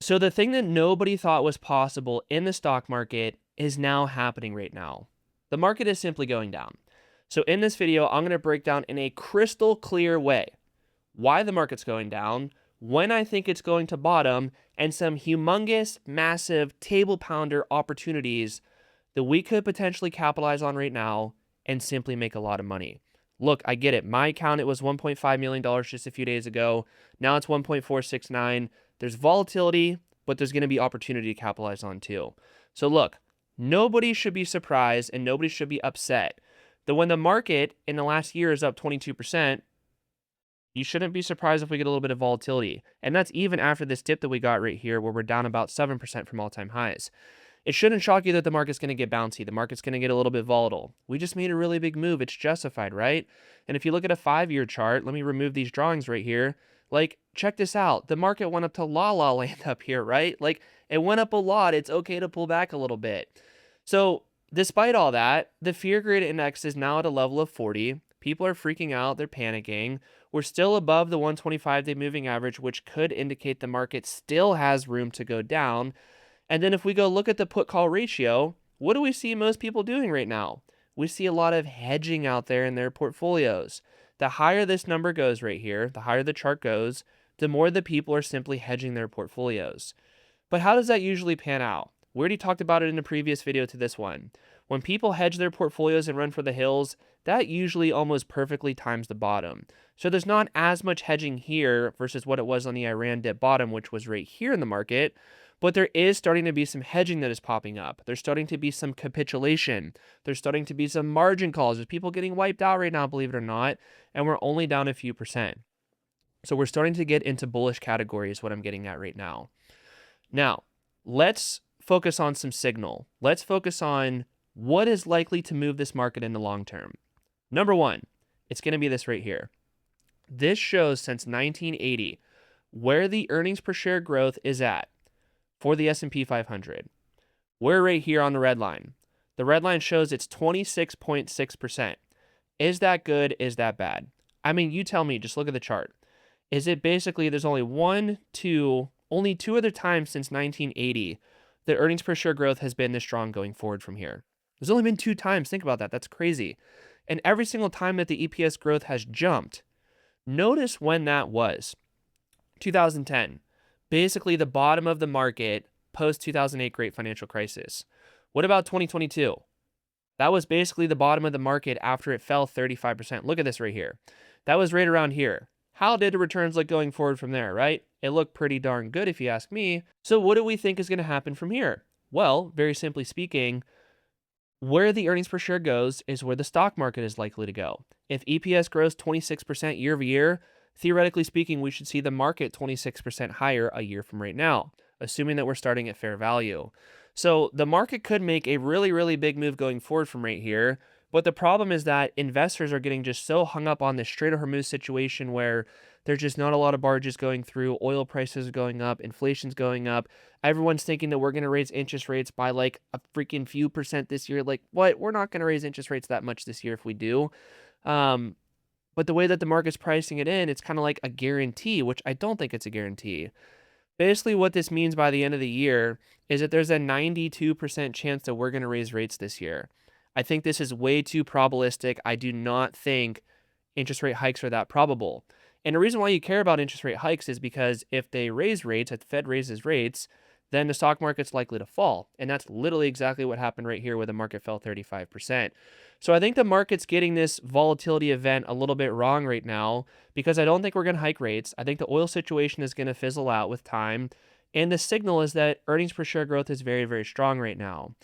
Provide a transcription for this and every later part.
So the thing that nobody thought was possible in the stock market is now happening right now. The market is simply going down. So in this video, I'm going to break down in a crystal clear way why the market's going down, when I think it's going to bottom, and some humongous, massive table pounder opportunities that we could potentially capitalize on right now and simply make a lot of money. Look, I get it. My account, it was $1.5 million just a few days ago. Now it's 1.469. There's volatility, but there's going to be opportunity to capitalize on too. So look, nobody should be surprised and nobody should be upset that when the market in the last year is up 22%, you shouldn't be surprised if we get a little bit of volatility. And that's even after this dip that we got right here where we're down about 7% from all-time highs. It shouldn't shock you that the market's going to get bouncy. The market's going to get a little bit volatile. We just made a really big move. It's justified, right? And if you look at a 5-year chart, let me remove these drawings right here. Like, check this out. The market went up to la la land up here, right? Like, it went up a lot. It's okay to pull back a little bit. So despite all that, the fear grid index is now at a level of 40. People are freaking out. They're panicking. We're still above the 125-day moving average, which could indicate the market still has room to go down. And then if we go look at the put-call ratio, what do we see most people doing right now? We see a lot of hedging out there in their portfolios. The higher this number goes right here, the higher the chart goes, the more the people are simply hedging their portfolios. But how does that usually pan out? We already talked about it in a previous video to this one. When people hedge their portfolios and run for the hills, that usually almost perfectly times the bottom. So there's not as much hedging here versus what it was on the Iran dip bottom, which was right here in the market. But there is starting to be some hedging that is popping up. There's starting to be some capitulation. There's starting to be some margin calls. There's people getting wiped out right now, believe it or not, and we're only down a few percent. So we're starting to get into bullish categories, what I'm getting at right now. Now, let's focus on some signal. Let's focus on what is likely to move this market in the long term. Number one, it's going to be this right here. This shows since 1980 where the earnings per share growth is at for the S&P 500. We're right here on the red line. The red line shows it's 26.6%. Is that good? Is that bad? I mean, you tell me, just look at the chart. Is it basically there's only only two other times since 1980 that earnings per share growth has been this strong going forward from here. There's only been 2 times. Think about that. That's crazy. And every single time that the EPS growth has jumped, notice when that was. 2010. Basically the bottom of the market post 2008 great financial crisis. What about 2022? That was basically the bottom of the market after it fell 35%. Look at this right here. That was right around here. How did the returns look going forward from there, right? It looked pretty darn good if you ask me. So what do we think is going to happen from here? Well, very simply speaking, where the earnings per share goes is where the stock market is likely to go. If EPS grows 26% year over year, theoretically speaking, we should see the market 26% higher a year from right now, assuming that we're starting at fair value. So the market could make a really, really big move going forward from right here. But the problem is that investors are getting just so hung up on this Strait of Hormuz situation where there's just not a lot of barges going through, oil prices are going up, inflation's going up. Everyone's thinking that we're going to raise interest rates by like a freaking few percent this year. Like, what? We're not going to raise interest rates that much this year if we do. But the way that the market's pricing it in, it's kind of like a guarantee, which I don't think it's a guarantee. Basically, what this means by the end of the year is that there's a 92% chance that we're going to raise rates this year. I think this is way too probabilistic. I do not think interest rate hikes are that probable. And the reason why you care about interest rate hikes is because if they raise rates, if the Fed raises rates, then the stock market's likely to fall. And that's literally exactly what happened right here where the market fell 35%. So I think the market's getting this volatility event a little bit wrong right now because I don't think we're going to hike rates. I think the oil situation is going to fizzle out with time. And the signal is that earnings per share growth is very, very strong right now.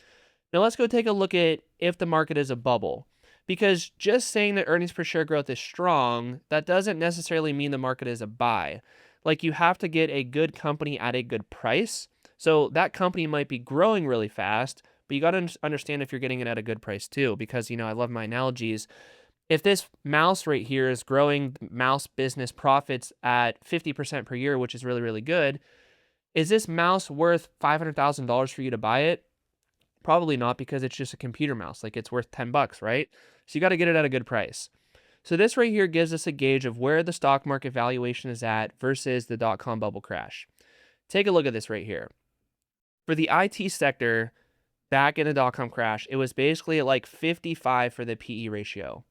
Now let's go take a look at if the market is a bubble. Because just saying that earnings per share growth is strong, that doesn't necessarily mean the market is a buy. Like you have to get a good company at a good price. So that company might be growing really fast, but you got to understand if you're getting it at a good price too. Because, I love my analogies. If this mouse right here is growing mouse business profits at 50% per year, which is really, really good, is this mouse worth $500,000 for you to buy it? Probably not, because it's just a computer mouse. Like it's worth $10, right? So you got to get it at a good price. So this right here gives us a gauge of where the stock market valuation is at versus the dot-com bubble crash. Take a look at this right here. For the IT sector, back in the dot-com crash, it was basically at like 55 for the PE ratio.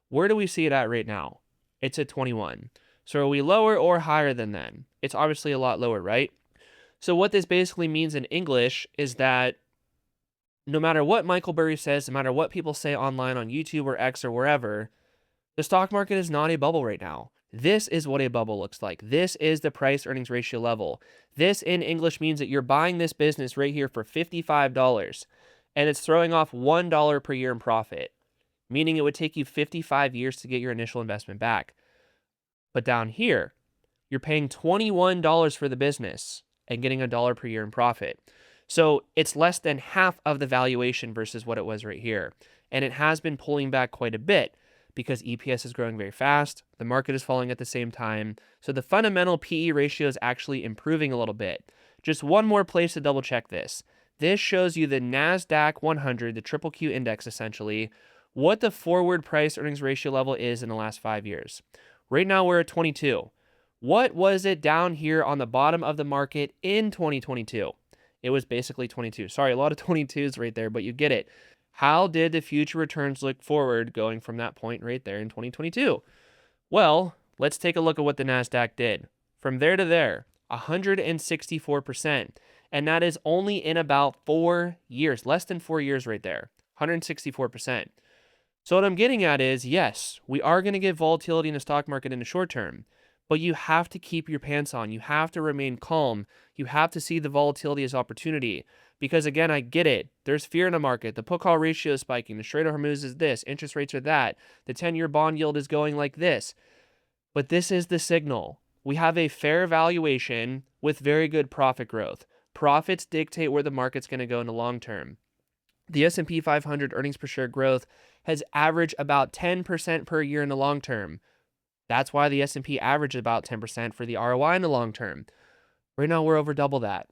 Where do we see it at right now? It's at 21. So are we lower or higher than then? It's obviously a lot lower, right? So what this basically means in English is that no matter what Michael Burry says, no matter what people say online on YouTube or X or wherever, the stock market is not a bubble right now. This is what a bubble looks like. This is the price earnings ratio level. This in English means that you're buying this business right here for $55 and it's throwing off $1 per year in profit, meaning it would take you 55 years to get your initial investment back. But down here, you're paying $21 for the business and getting $1 per year in profit. So it's less than half of the valuation versus what it was right here. And it has been pulling back quite a bit because EPS is growing very fast. The market is falling at the same time. So the fundamental PE ratio is actually improving a little bit. Just one more place to double check this. This shows you the NASDAQ 100, the triple Q index essentially, what the forward price earnings ratio level is in the last 5 years. Right now we're at 22. What was it down here on the bottom of the market in 2022? It was basically 22. Sorry, a lot of 22s right there, but you get it. How did the future returns look forward going from that point right there in 2022? Well, let's take a look at what the NASDAQ did. From there to there, 164%. And that is only in about 4 years, less than 4 years right there, 164%. So what I'm getting at is, yes, we are going to get volatility in the stock market in the short term, but you have to keep your pants on. You have to remain calm. You have to see the volatility as opportunity. Because again, I get it. There's fear in the market. The put-call ratio is spiking. The Strait of Hormuz is this. Interest rates are that. The 10-year bond yield is going like this. But this is the signal. We have a fair valuation with very good profit growth. Profits dictate where the market's going to go in the long term. The S&P 500 earnings per share growth has averaged about 10% per year in the long term. That's why the S&P averaged about 10% for the ROI in the long term. Right now, we're over double that.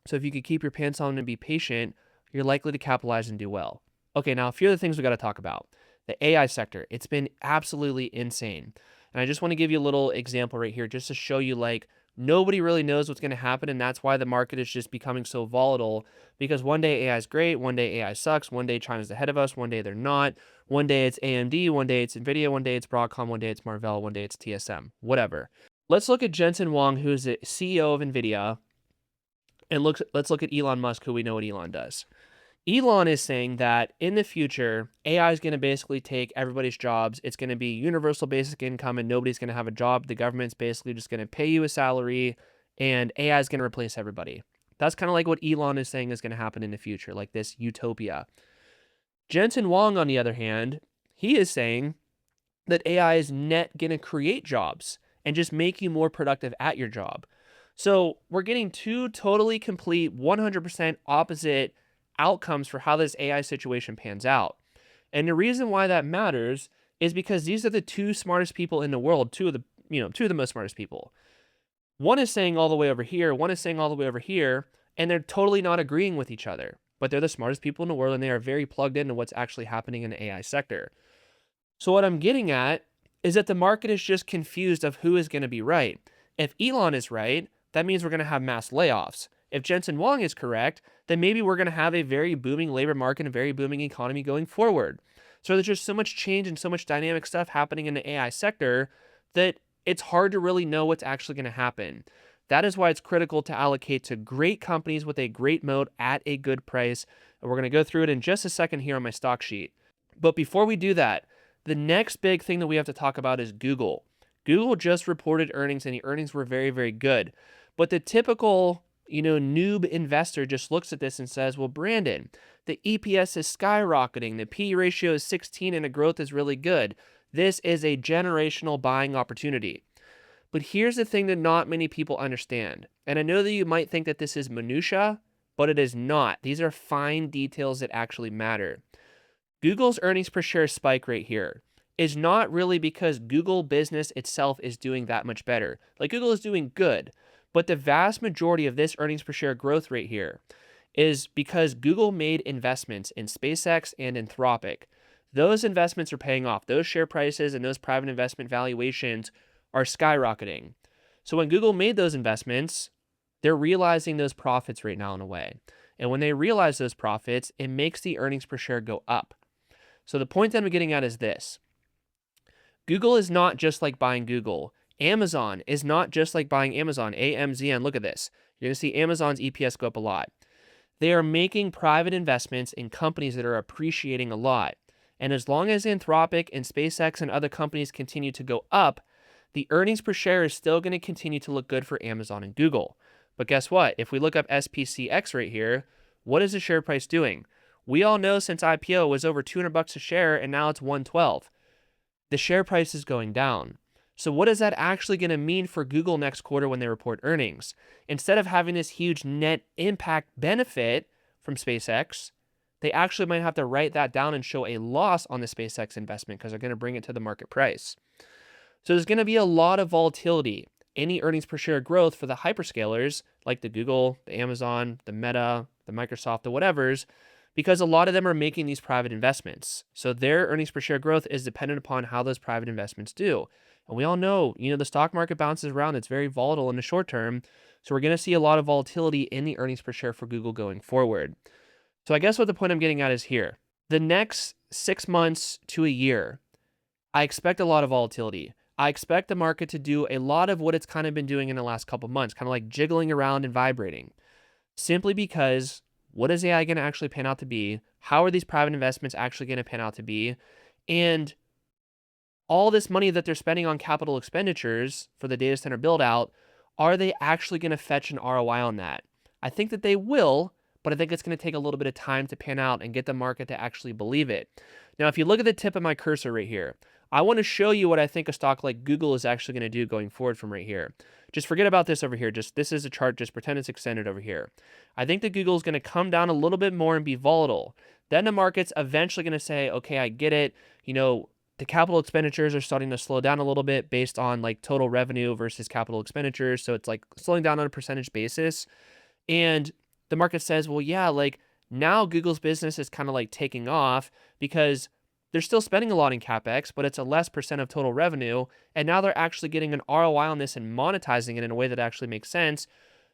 So if you could keep your pants on and be patient, you're likely to capitalize and do well. Okay, now a few other things we got to talk about. The AI sector, it's been absolutely insane. And I just want to give you a little example right here just to show you like nobody really knows what's going to happen, and that's why the market is just becoming so volatile, because one day AI is great, one day AI sucks, one day China's ahead of us, one day they're not, one day it's AMD, one day it's NVIDIA, one day it's Broadcom, one day it's Marvell, one day it's TSM, whatever. Let's look at Jensen Huang, who's the CEO of NVIDIA, and let's look at Elon Musk, who we know what Elon does. Elon is saying that in the future, AI is going to basically take everybody's jobs. It's going to be universal basic income and nobody's going to have a job. The government's basically just going to pay you a salary and AI is going to replace everybody. That's kind of like what Elon is saying is going to happen in the future, like this utopia. Jensen Huang, on the other hand, he is saying that AI is net going to create jobs and just make you more productive at your job. So we're getting two totally complete, 100% opposite outcomes for how this AI situation pans out. And the reason why that matters is because these are the two smartest people in the world, two of the most smartest people. One is saying all the way over here, one is saying all the way over here, and they're totally not agreeing with each other. But they're the smartest people in the world and they are very plugged into what's actually happening in the AI sector. So what I'm getting at is that the market is just confused of who is going to be right. If Elon is right, that means we're going to have mass layoffs. If Jensen Huang is correct, then maybe we're going to have a very booming labor market and a very booming economy going forward. So there's just so much change and so much dynamic stuff happening in the AI sector that it's hard to really know what's actually going to happen. That is why it's critical to allocate to great companies with a great moat at a good price. And we're going to go through it in just a second here on my stock sheet. But before we do that, the next big thing that we have to talk about is Google. Google just reported earnings and the earnings were very, very good. But the typical noob investor just looks at this and says, well, Brandon, the EPS is skyrocketing. The P ratio is 16 and the growth is really good. This is a generational buying opportunity. But here's the thing that not many people understand. And I know that you might think that this is minutia, but it is not. These are fine details that actually matter. Google's earnings per share spike right here is not really because Google business itself is doing that much better. Like Google is doing good. But the vast majority of this earnings per share growth rate here is because Google made investments in SpaceX and Anthropic. Those investments are paying off. Those share prices and those private investment valuations are skyrocketing. So when Google made those investments, They're realizing those profits right now in a way. And when they realize those profits, it makes the earnings per share go up. So the point that I'm getting at is this. Google is not just like buying Google. Amazon is not just like buying Amazon. AMZN, look at this. You're going to see Amazon's EPS go up a lot. They are making private investments in companies that are appreciating a lot. And as long as Anthropic and SpaceX and other companies continue to go up, the earnings per share is still going to continue to look good for Amazon and Google. But guess what? If we look up SPCX right here, what is the share price doing? We all know since IPO it was over $200 a share and now it's 112. The share price is going down. So what is that actually going to mean for Google next quarter when they report earnings? Instead of having this huge net impact benefit from SpaceX, they actually might have to write that down and show a loss on the SpaceX investment because they're going to bring it to the market price. So there's going to be a lot of volatility in the earnings per share growth for the hyperscalers like the Google, the Amazon, the Meta, the Microsoft, the whatevers, because a lot of them are making these private investments. So their earnings per share growth is dependent upon how those private investments do. And we all know, the stock market bounces around. It's very volatile in the short term. So we're going to see a lot of volatility in the earnings per share for Google going forward. So I guess what the point I'm getting at is here. The next 6 months to a year, I expect a lot of volatility. I expect the market to do a lot of what it's kind of been doing in the last couple months, kind of like jiggling around and vibrating, simply because what is AI going to actually pan out to be? How are these private investments actually going to pan out to be? And all this money that they're spending on capital expenditures for the data center build out, are they actually going to fetch an ROI on that? I think that they will, but I think it's going to take a little bit of time to pan out and get the market to actually believe it. Now, if you look at the tip of my cursor right here, I want to show you what I think a stock like Google is actually going to do going forward from right here. Just forget about this over here. This is a chart. Just pretend it's extended over here. I think that Google is going to come down a little bit more and be volatile. Then the market's eventually going to say, okay, I get it. The capital expenditures are starting to slow down a little bit based on like total revenue versus capital expenditures. So it's like slowing down on a percentage basis. And the market says, well, yeah, like now Google's business is kind of like taking off because they're still spending a lot in CapEx, but it's a less percent of total revenue. And now they're actually getting an ROI on this and monetizing it in a way that actually makes sense.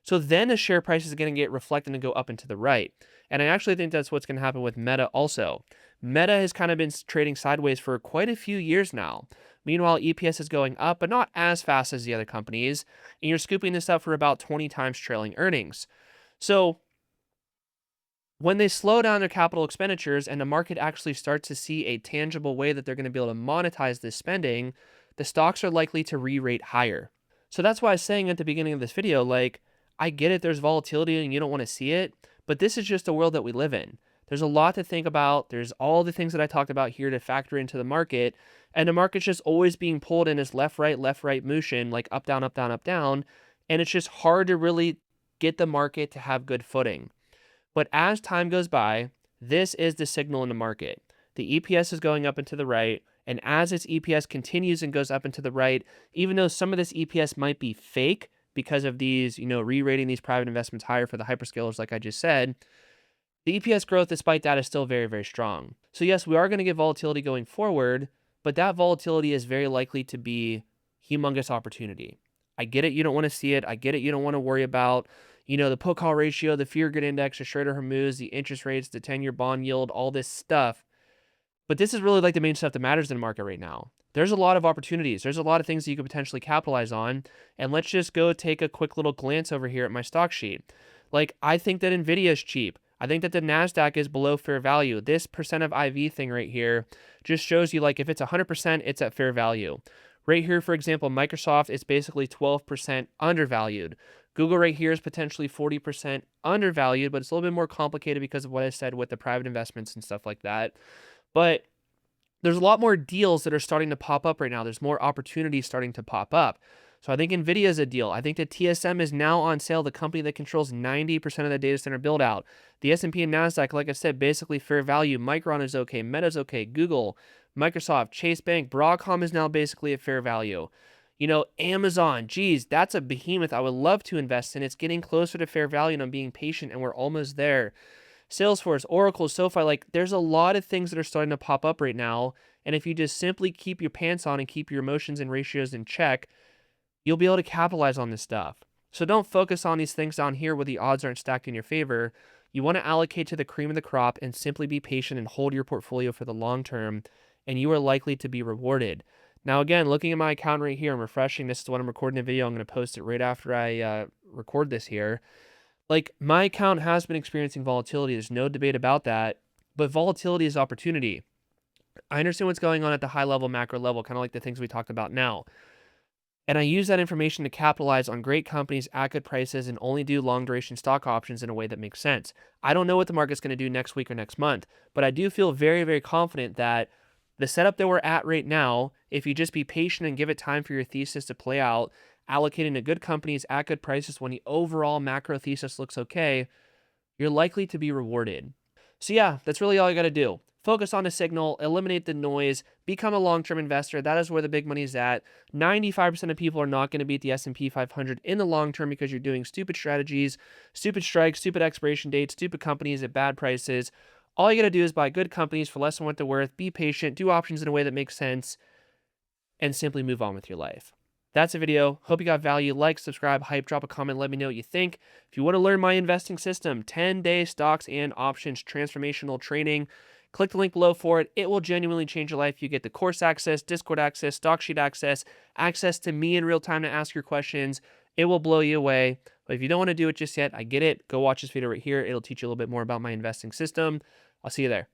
So then the share price is going to get reflected and go up and to the right. And I actually think that's what's going to happen with Meta also. Meta has kind of been trading sideways for quite a few years now. Meanwhile, EPS is going up, but not as fast as the other companies. And you're scooping this up for about 20 times trailing earnings. So when they slow down their capital expenditures and the market actually starts to see a tangible way that they're going to be able to monetize this spending, the stocks are likely to re-rate higher. So that's why I was saying at the beginning of this video, like, I get it, there's volatility and you don't want to see it, but this is just the world that we live in. There's a lot to think about. There's all the things that I talked about here to factor into the market, and the market's just always being pulled in this left, right motion, like up, down, up, down, up, down, and it's just hard to really get the market to have good footing. But as time goes by, this is the signal in the market. The EPS is going up and to the right, and as its EPS continues and goes up and to the right, even though some of this EPS might be fake because of these, re-rating these private investments higher for the hyperscalers, like I just said, the EPS growth despite that is still very, very strong. So yes, we are going to get volatility going forward, but that volatility is very likely to be humongous opportunity. I get it, you don't want to see it. I get it, you don't want to worry about the put call ratio, the fear good index, the Schroeder Hormuz, the interest rates, the 10-year bond yield, all this stuff. But this is really like the main stuff that matters in the market right now. There's a lot of opportunities. There's a lot of things that you could potentially capitalize on. And let's just go take a quick little glance over here at my stock sheet. Like, I think that Nvidia is cheap. I think that the NASDAQ is below fair value. This percent of IV thing right here just shows you, like, if it's 100%, it's at fair value. Right here, for example, Microsoft is basically 12% undervalued. Google right here is potentially 40% undervalued, but it's a little bit more complicated because of what I said with the private investments and stuff like that. But there's a lot more deals that are starting to pop up right now. There's more opportunities starting to pop up. So I think NVIDIA is a deal. I think that TSM is now on sale, the company that controls 90% of the data center build out. The S&P and NASDAQ, like I said, basically fair value. Micron is okay. Meta's okay. Google, Microsoft, Chase Bank, Broadcom is now basically at fair value. Amazon, geez, that's a behemoth I would love to invest in. It's getting closer to fair value and I'm being patient and we're almost there. Salesforce, Oracle, SoFi, like there's a lot of things that are starting to pop up right now. And if you just simply keep your pants on and keep your emotions and ratios in check, you'll be able to capitalize on this stuff. So don't focus on these things down here where the odds aren't stacked in your favor. You want to allocate to the cream of the crop and simply be patient and hold your portfolio for the long term, and you are likely to be rewarded. Now, again, looking at my account right here, I'm refreshing. This is when I'm recording a video. I'm going to post it right after I record this here. Like, my account has been experiencing volatility. There's no debate about that. But volatility is opportunity. I understand what's going on at the high level, macro level, kind of like the things we talked about now. And I use that information to capitalize on great companies at good prices and only do long duration stock options in a way that makes sense. I don't know what the market's going to do next week or next month, but I do feel very, very confident that the setup that we're at right now, if you just be patient and give it time for your thesis to play out, allocating to good companies at good prices when the overall macro thesis looks okay, you're likely to be rewarded. So yeah, that's really all you got to do. Focus on the signal, eliminate the noise, become a long-term investor. That is where the big money is at. 95% of people are not going to beat the S&P 500 in the long term because you're doing stupid strategies, stupid strikes, stupid expiration dates, stupid companies at bad prices. All you got to do is buy good companies for less than what they're worth, be patient, do options in a way that makes sense, and simply move on with your life. That's the video. Hope you got value. Like, subscribe, hype, drop a comment. Let me know what you think. If you want to learn my investing system, 10-day stocks and options transformational training, click the link below for it. It will genuinely change your life. You get the course access, Discord access, stock sheet access, access to me in real time to ask your questions. It will blow you away. But if you don't want to do it just yet, I get it. Go watch this video right here. It'll teach you a little bit more about my investing system. I'll see you there.